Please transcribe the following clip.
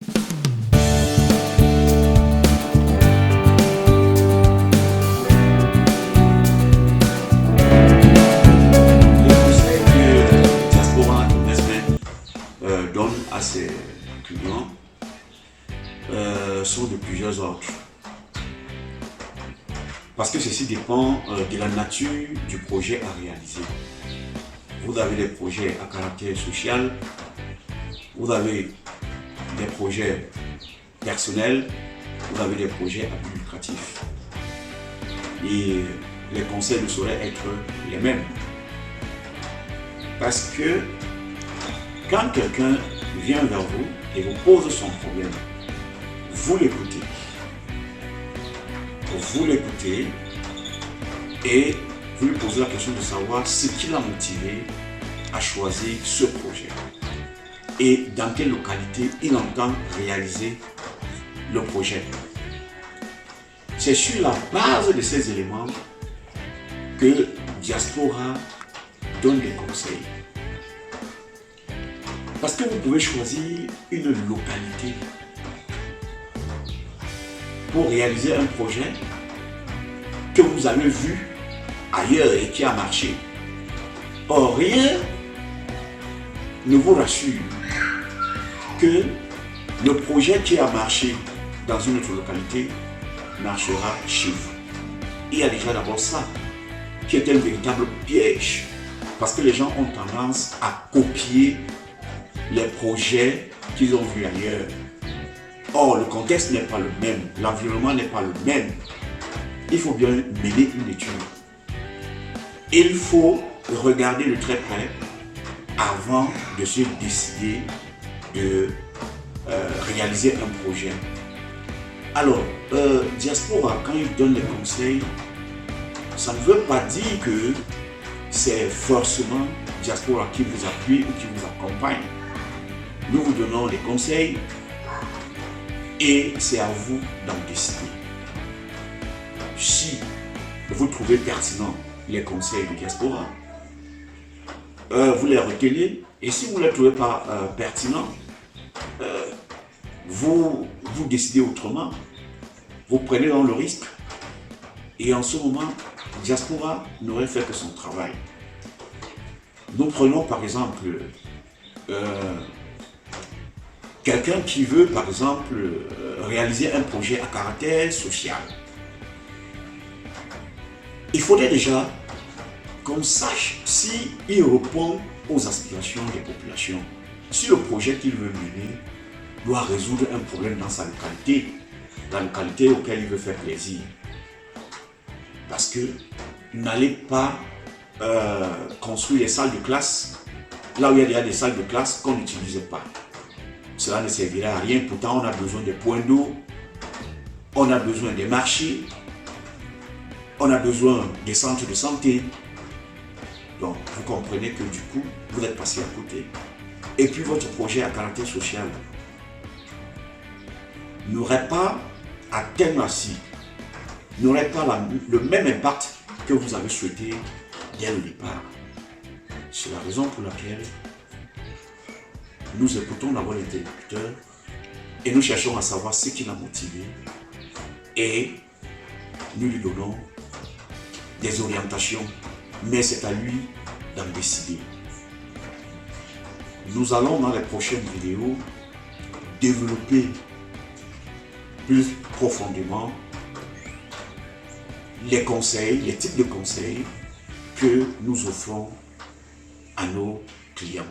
Donne à ses clients sont de plusieurs ordres. Parce que ceci dépend de la nature du projet à réaliser. Vous avez des projets à caractère social, vous avez des projets personnels, vous avez des projets à but lucratif. Et les conseils ne sauraient être les mêmes. Parce que quand quelqu'un vient vers vous et vous pose son problème, vous l'écoutez. Vous l'écoutez et vous lui posez la question de savoir ce qui l'a motivé à choisir ce projet et dans quelle localité il entend réaliser le projet. C'est sur la base de ces éléments que Diaspora donne des conseils. Parce que vous pouvez choisir une localité pour réaliser un projet que vous avez vu ailleurs et qui a marché. Or, rien ne vous rassure que le projet qui a marché dans une autre localité marchera chez vous. Il y a déjà d'abord ça, qui est un véritable piège. Parce que les gens ont tendance à copier les projets qu'ils ont vus ailleurs. Or, le contexte n'est pas le même, l'environnement n'est pas le même. Il faut bien mener une étude. Il faut regarder de très près avant de se décider de réaliser un projet. Alors, Diaspora, quand il donne des conseils, ça ne veut pas dire que c'est forcément Diaspora qui vous appuie ou qui vous accompagne. Nous vous donnons des conseils et c'est à vous d'en décider. Si vous trouvez pertinent les conseils de Diaspora, vous les retenez, et si vous ne les trouvez pas pertinents, vous décidez autrement, vous prenez dans le risque, et en ce moment, Diaspora n'aurait fait que son travail. Nous prenons par exemple quelqu'un qui veut par exemple réaliser un projet à caractère social. Il faudrait déjà qu'on sache s'il répond aux aspirations des populations, si le projet qu'il veut mener doit résoudre un problème dans sa localité, la localité auquel il veut faire plaisir. Parce que n'allez pas construire des salles de classe là où il y a déjà des salles de classe qu'on n'utilise pas. Cela ne servira à rien, pourtant on a besoin de points d'eau, on a besoin des marchés, on a besoin des centres de santé. Donc vous comprenez que du coup, vous êtes passé à côté. Et puis votre projet à caractère social n'aurait pas à terme assis, n'aurait pas le même impact que vous avez souhaité dès le départ. C'est la raison pour laquelle nous écoutons d'abord l'interlocuteur et nous cherchons à savoir ce qui l'a motivé et nous lui donnons des orientations, mais c'est à lui d'en décider. Nous allons dans les prochaines vidéos développer plus profondément les conseils, les types de conseils que nous offrons à nos clients.